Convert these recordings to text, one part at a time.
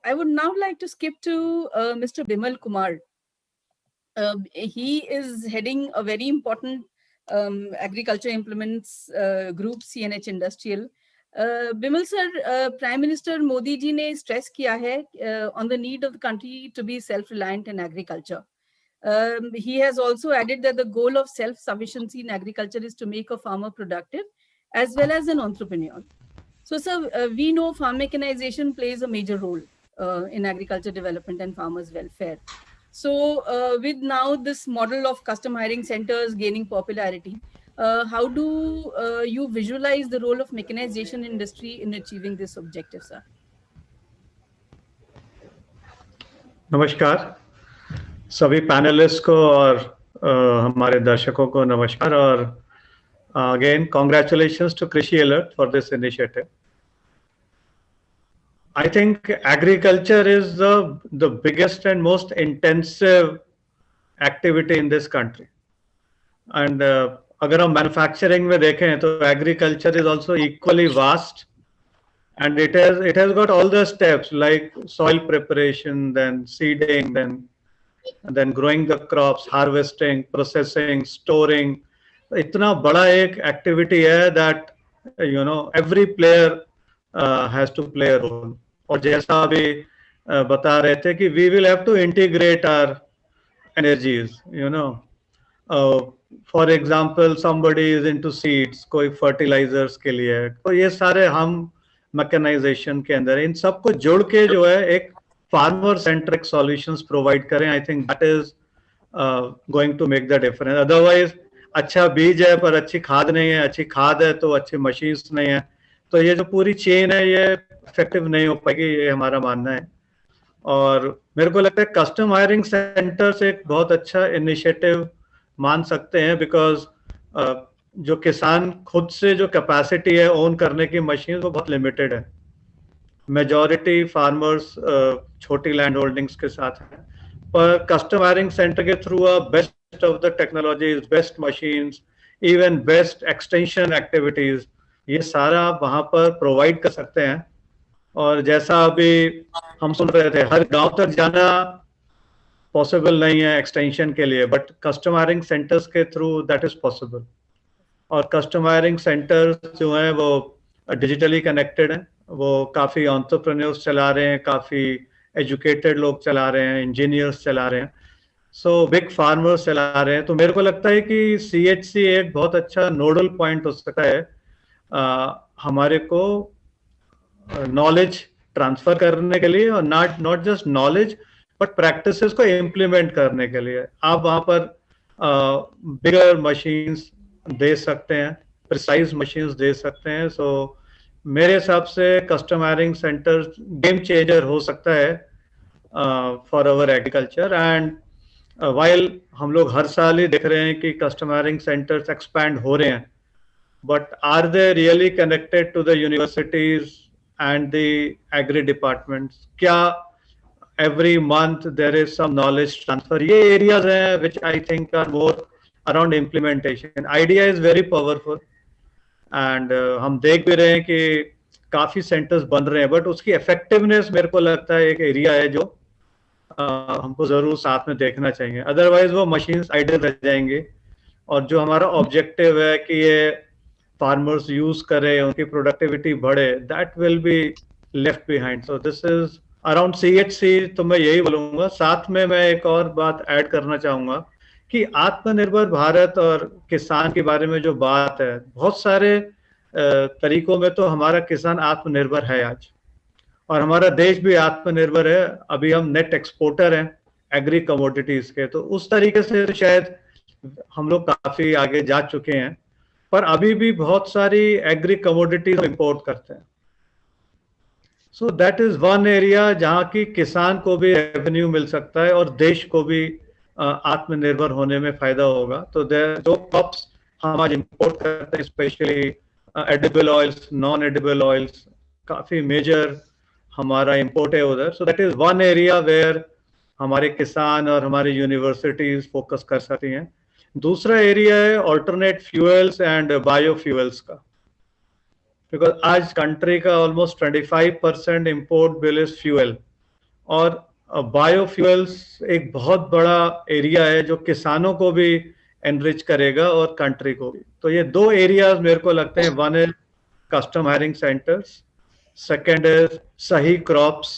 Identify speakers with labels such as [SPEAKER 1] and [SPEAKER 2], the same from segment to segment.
[SPEAKER 1] I would now like to skip to Mr. Bimal Kumar. He is heading a very important agriculture implements group, CNH Industrial. Bimal sir, Prime Minister Modi ji ने stress किया है on the need of the country to be self-reliant in agriculture. He has also added that the goal of self-sufficiency in agriculture is to make a farmer productive as well as an entrepreneur. So, sir, we know farm mechanization plays a major role in agriculture development and farmers' welfare. So, with now this model of custom hiring centers gaining popularity, how do you visualize the role of mechanization industry in achieving this objective, sir?
[SPEAKER 2] नमस्कार सभी panelist को और हमारे दर्शकों को नमस्कार और again congratulations to Krishi Alert for this initiative. I think agriculture is the biggest and most intensive activity in this country. And अगर हम manufacturing में देखें तो agriculture is also equally vast, and it has got all the steps like soil preparation, then seeding, then growing the crops, harvesting, processing, storing. इतना बड़ा एक activity है that every player has to play a role. और जैसा अभी बता रहे थे कि we will have to integrate our energies. For example, somebody is into seeds, कोई fertilizers के लिए, तो ये सारे हम मैकेनाइजेशन के अंदर इन सबको जोड़ के जो है एक फार्मर सेंट्रिक सॉल्यूशंस प्रोवाइड करें. I think that is going to make the difference. Otherwise अच्छा बीज है पर अच्छी खाद नहीं है, अच्छी खाद है तो अच्छी मशीन्स नहीं है, तो ये जो पूरी चेन है ये इफेक्टिव नहीं हो पाएगी, ये हमारा मानना है. और मेरे को लगता है कस्टम हायरिंग सेंटर्स एक बहुत अच्छा इनिशिएटिव मान सकते हैं, बिकॉज जो किसान खुद से जो कैपेसिटी है ओन करने की मशीन वो बहुत लिमिटेड है. मेजॉरिटी फार्मर्स छोटी लैंड होल्डिंग्स के साथ है, पर कस्टम हायरिंग सेंटर के through best of the technologies, best machines, even best extension activities, ये सारा आप वहाँ पर प्रोवाइड कर सकते हैं. और जैसा अभी हम सुन रहे थे, हर गांव तक जाना पॉसिबल नहीं है एक्सटेंशन के लिए, बट कस्टम हायरिंग सेंटर्स के थ्रू दैट इज पॉसिबल. और कस्टम हायरिंग सेंटर्स जो हैं वो डिजिटली कनेक्टेड हैं, वो काफ़ी एंटरप्रेन्योर्स चला रहे हैं, काफ़ी एजुकेटेड लोग चला रहे हैं, इंजीनियर्स चला रहे हैं, सो बिग फार्मर्स चला रहे हैं. तो मेरे को लगता है कि CHC एक बहुत अच्छा नोडल पॉइंट हो सकता है हमारे को नॉलेज ट्रांसफर करने के लिए, और not just knowledge but practices को इम्प्लीमेंट करने के लिए. आप वहाँ पर बिगर मशीन्स दे सकते हैं, प्रिसाइज मशीन्स दे सकते हैं. सो मेरे हिसाब से custom hiring centre game changer हो सकता है for our agriculture. And while हम लोग हर साल ही देख रहे हैं कि कस्टम हायरिंग सेंटर्स एक्सपैंड हो रहे हैं, but are they really connected to the universities and the agri departments? क्या every month there is some knowledge transfer? ये areas हैं which I think are more around implementation. Idea is very powerful and हम देख भी रहे हैं कि काफी सेंटर्स बन रहे हैं, बट उसकी इफेक्टिवनेस मेरे को लगता है एक एरिया है जो हमको जरूर साथ में देखना चाहिए. अदरवाइज वो मशीन्स आइडल रह जाएंगे, और जो हमारा ऑब्जेक्टिव है कि ये फार्मर्स यूज करें, उनकी प्रोडक्टिविटी बढ़े, that will be left behind. So this is around CHC. तो मैं यही बोलूंगा. साथ में मैं एक और बात ऐड करना चाहूंगा कि आत्मनिर्भर भारत और किसान के बारे में जो बात है, बहुत सारे तरीकों में तो हमारा किसान आत्मनिर्भर है आज, और हमारा देश भी आत्मनिर्भर है. अभी हम नेट एक्सपोर्टर हैं एग्री कमोडिटीज के, तो उस तरीके से शायद हम लोग काफी आगे जा चुके हैं, पर अभी भी बहुत सारी एग्री कमोडिटीज इंपोर्ट करते हैं. सो दैट इज वन एरिया जहाँ की किसान को भी रेवेन्यू मिल सकता है और देश को भी आत्मनिर्भर होने में फायदा होगा. तो जो क्रॉप्स हम आज इंपोर्ट करते हैं, specially edible oils, non edible oils, काफी मेजर हमारा इंपोर्ट है उधर. So that is one area where हमारे किसान और हमारी यूनिवर्सिटीज फोकस कर सकती हैं. दूसरा एरिया है ऑल्टरनेट फ्यूल्स एंड बायोफ्यूल्स का, बिकॉज आज कंट्री का almost 25% import bill is fuel, और बायोफ्यूल्स एक बहुत बड़ा एरिया है जो किसानों को भी एनरिच करेगा और कंट्री को भी। तो ये दो एरियाज मेरे को लगते हैं, one is custom hiring centres, second is सही क्रॉप्स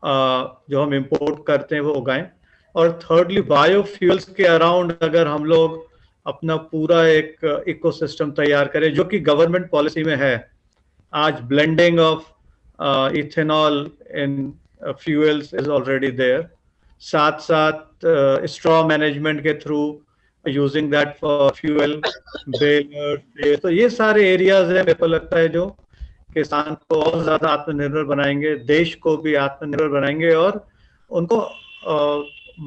[SPEAKER 2] जो हम इंपोर्ट करते हैं वो उगाएं, और थर्डली बायोफ्यूल्स के अराउंड अगर हम लोग अपना पूरा एक इकोसिस्टम तैयार करें, जो कि गवर्नमेंट पॉलिसी में है। आज blending of ethanol in fuels is already there, साथ साथ स्ट्रॉ मैनेजमेंट के through using that for fuel baler. तो ये सारे एरियाज है मेरे को लगता है जो किसान को और ज्यादा आत्मनिर्भर बनाएंगे, देश को भी आत्मनिर्भर बनाएंगे और उनको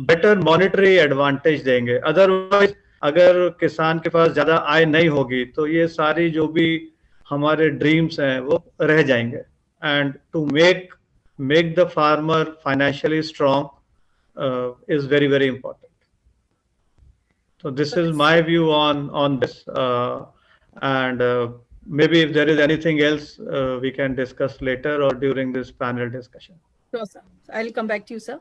[SPEAKER 2] बेटर मॉनिटरी एडवांटेज देंगे। अदरवाइज अगर किसान के पास ज्यादा आय नहीं होगी तो ये सारी जो भी हमारे ड्रीम्स हैं वो रह जाएंगे। And to make the farmer financially strong is very very important. So this is my view on this, and maybe if there is anything else we can discuss later or during this panel discussion.
[SPEAKER 1] Sure, sir. I'll come back to you, sir.